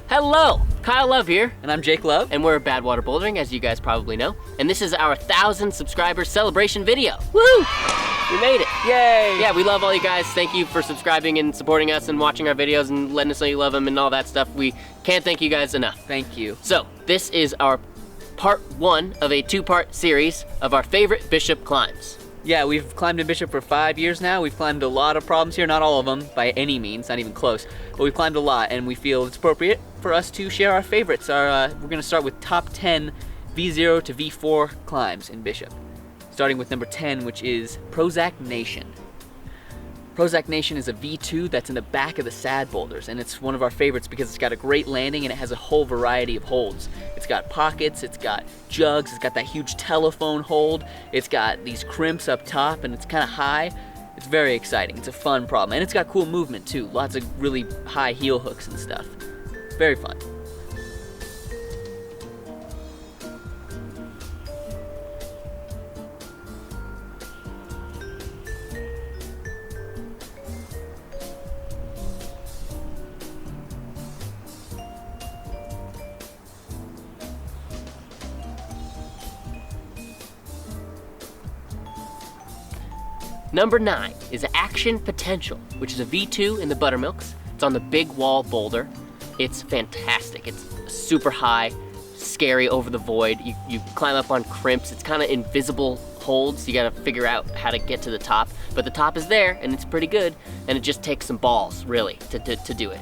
Hello, Kyle Love here. And I'm Jake Love. And we're Badwater Bouldering, as you guys probably know. And this is our 1,000 subscriber celebration video. Woo! We made it. Yay! Yeah, we love all you guys. Thank you for subscribing and supporting us and watching our videos and letting us know you love them and all that stuff. We can't thank you guys enough. Thank you. So, this is our part 1 of a 2-part series of our favorite Bishop climbs. Yeah, we've climbed in Bishop for 5 years now. We've climbed a lot of problems here, not all of them by any means, not even close, but we've climbed a lot, and we feel it's appropriate for us to share our favorites. We're gonna start with top 10 V0 to V4 climbs in Bishop. Starting with number 10, which is Prozac Nation. Prozac Nation is a V2 that's in the back of the sad boulders, and it's one of our favorites because it's got a great landing and it has a whole variety of holds. It's got pockets, it's got jugs, it's got that huge telephone hold, it's got these crimps up top, and it's kind of high. It's very exciting. It's a fun problem, and it's got cool movement too. Lots of really high heel hooks and stuff. Very fun. Number 9 is Action Potential, which is a V2 in the Buttermilks. It's on the big wall boulder. It's fantastic. It's super high, scary over the void. You climb up on crimps. It's kind of invisible holds. You gotta figure out how to get to the top. But the top is there, and it's pretty good, and it just takes some balls, really, to do it.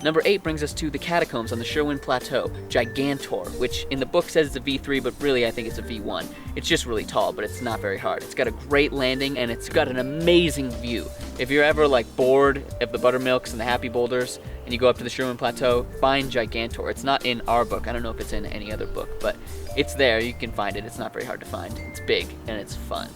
Number 8 brings us to the catacombs on the Sherwin Plateau, Gigantor, which in the book says it's a V3, but really I think it's a V1. It's just really tall, but it's not very hard. It's got a great landing, and it's got an amazing view. If you're ever bored of the Buttermilks and the Happy Boulders, and you go up to the Sherwin Plateau, find Gigantor. It's not in our book. I don't know if it's in any other book, but it's there. You can find it. It's not very hard to find. It's big, and it's fun.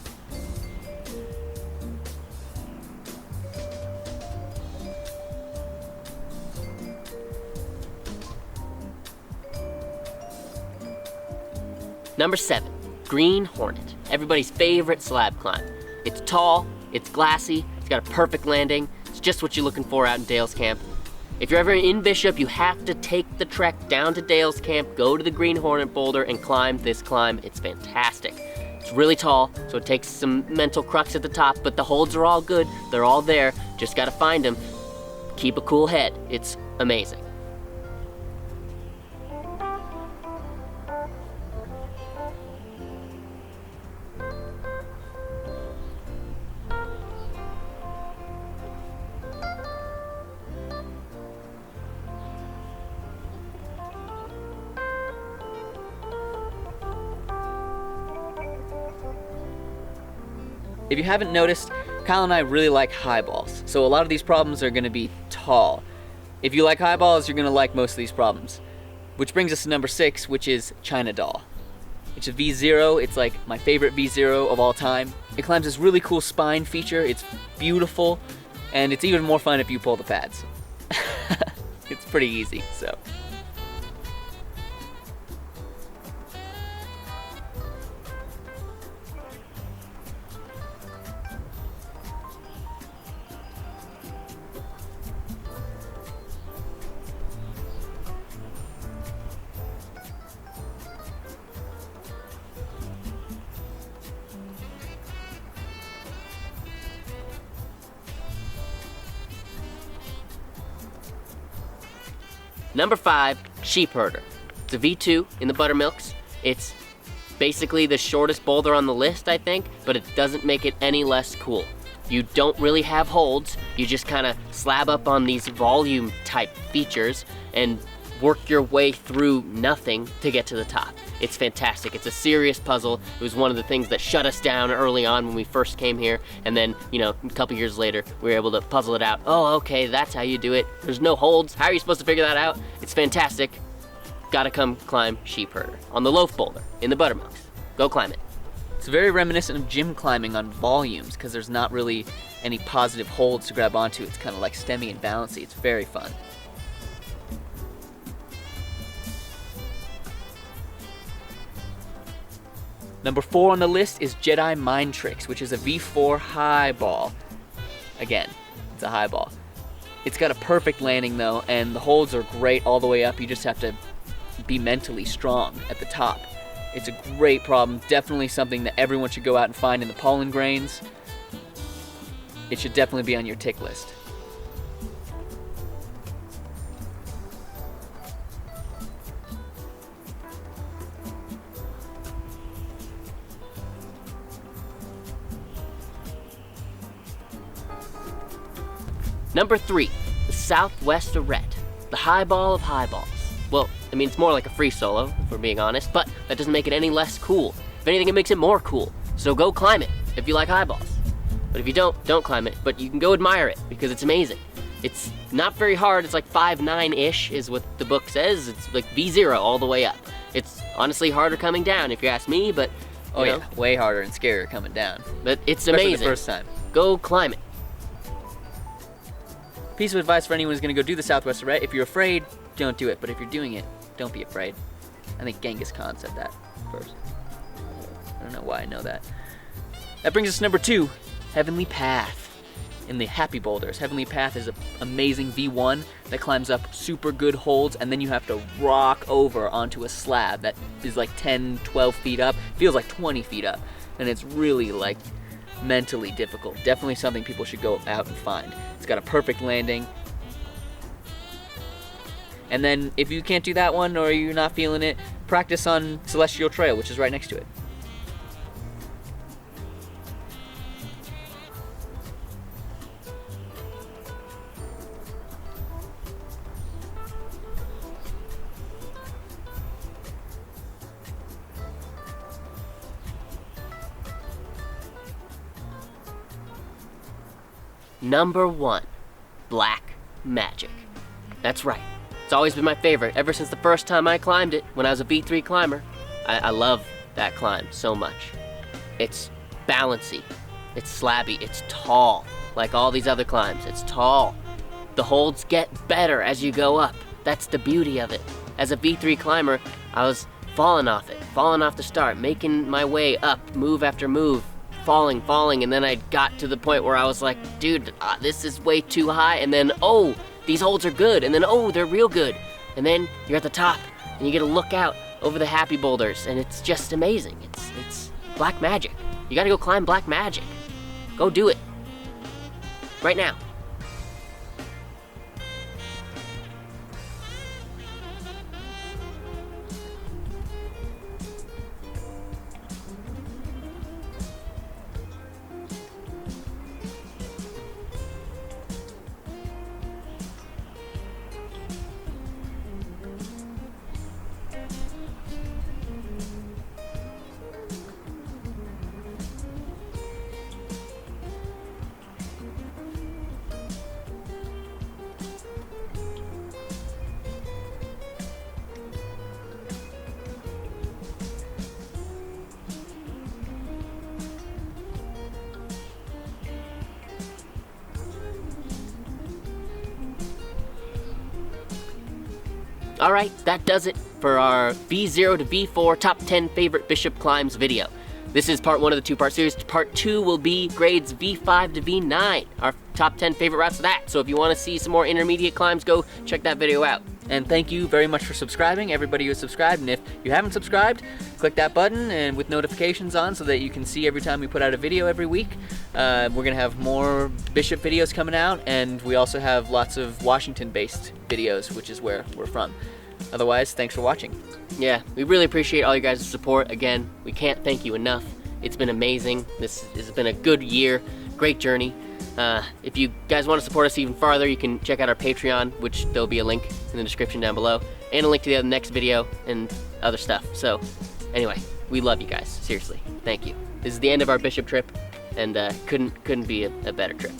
Number 7, Green Hornet, everybody's favorite slab climb. It's tall, it's glassy, it's got a perfect landing. It's just what you're looking for out in Dale's Camp. If you're ever in Bishop, you have to take the trek down to Dale's Camp, go to the Green Hornet boulder, and climb this climb. It's fantastic. It's really tall, so it takes some mental crux at the top, but the holds are all good. They're all there. Just gotta find them. Keep a cool head. It's amazing. If you haven't noticed, Kyle and I really like highballs, so a lot of these problems are going to be tall. If you like highballs, you're going to like most of these problems. Which brings us to number 6, which is China Doll. It's a V0, it's like my favorite V0 of all time. It climbs this really cool spine feature, it's beautiful, and it's even more fun if you pull the pads. It's pretty easy, so. Number 5, Sheepherder. It's a V2 in the Buttermilks. It's basically the shortest boulder on the list, I think, but it doesn't make it any less cool. You don't really have holds. You just kind of slab up on these volume type features and work your way through nothing to get to the top. It's fantastic. It's a serious puzzle. It was one of the things that shut us down early on when we first came here, and then, you know, a couple years later, we were able to puzzle it out. Oh, okay, that's how you do it. There's no holds. How are you supposed to figure that out? It's fantastic. gotta come climb Sheepherder on the loaf boulder in the buttermilks. Go climb it. It's very reminiscent of gym climbing on volumes because there's not really any positive holds to grab onto. It's kind of like stemmy and bouncy. It's very fun. Number 4 on the list is Jedi Mind Tricks, which is a v4 highball. Again, it's a highball. It's got a perfect landing though, and the holds are great all the way up. You just have to be mentally strong at the top. It's a great problem, definitely something that everyone should go out and find in the pollen grains. It should definitely be on your tick list. Number 3, the Southwest Arete, the highball of highballs. Well, I mean, it's more like a free solo, if we're being honest, but that doesn't make it any less cool. If anything, it makes it more cool. So go climb it if you like highballs. But if you don't climb it, but you can go admire it because it's amazing. It's not very hard. It's like 5'9"-ish is what the book says. It's like v0 all the way up. It's honestly harder coming down if you ask me, but Oh yeah, way harder and scarier coming down. But it's Especially amazing. the first time. Go climb it. Piece of advice for anyone who's gonna go do the Southwest Arete: if you're afraid, don't do it. But if you're doing it, don't be afraid. I think Genghis Khan said that first. I don't know why I know that. That brings us to number 2, Heavenly Path. In the Happy Boulders, Heavenly Path is an amazing V1 that climbs up super good holds, and then you have to rock over onto a slab that is like 10, 12 feet up. Feels like 20 feet up, and it's really like mentally difficult. Definitely something people should go out and find. It's got a perfect landing. And then if you can't do that one or you're not feeling it, practice on Celestial Trail, which is right next to it. Number 1, Black Magic. That's right. It's always been my favorite ever since the first time I climbed it when I was a V3 climber. I love that climb so much. It's bouncy, it's slabby, it's tall. Like all these other climbs, it's tall. The holds get better as you go up. That's the beauty of it. As a V3 climber, I was falling off the start, making my way up, move after move, falling, and then I got to the point where I was like, dude, this is way too high, and then, oh, these holds are good, and then, oh, they're real good, and then you're at the top, and you get to look out over the Happy Boulders, and it's just amazing. It's Black Magic. You gotta go climb Black Magic. Go do it. Right now. All right, that does it for our V0 to V4 top 10 favorite bishop climbs video. This is part 1 of the 2-part series. Part 2 will be grades V5 to V9, our top 10 favorite routes of that. So if you want to see some more intermediate climbs, go check that video out. And thank you very much for subscribing, everybody who has subscribed. And if you haven't subscribed, click that button and with notifications on so that you can see every time we put out a video every week. We're gonna have more bishop videos coming out, and we also have lots of Washington-based videos, which is where we're from. Otherwise, thanks for watching. Yeah, we really appreciate all you guys' support. Again, we can't thank you enough. It's been amazing. This has been a good year, great journey. If you guys want to support us even farther, you can check out our Patreon, which there'll be a link in the description down below, and a link to the next video and other stuff. So anyway, we love you guys, seriously. Thank you. This is the end of our bishop trip, and couldn't be a better trip.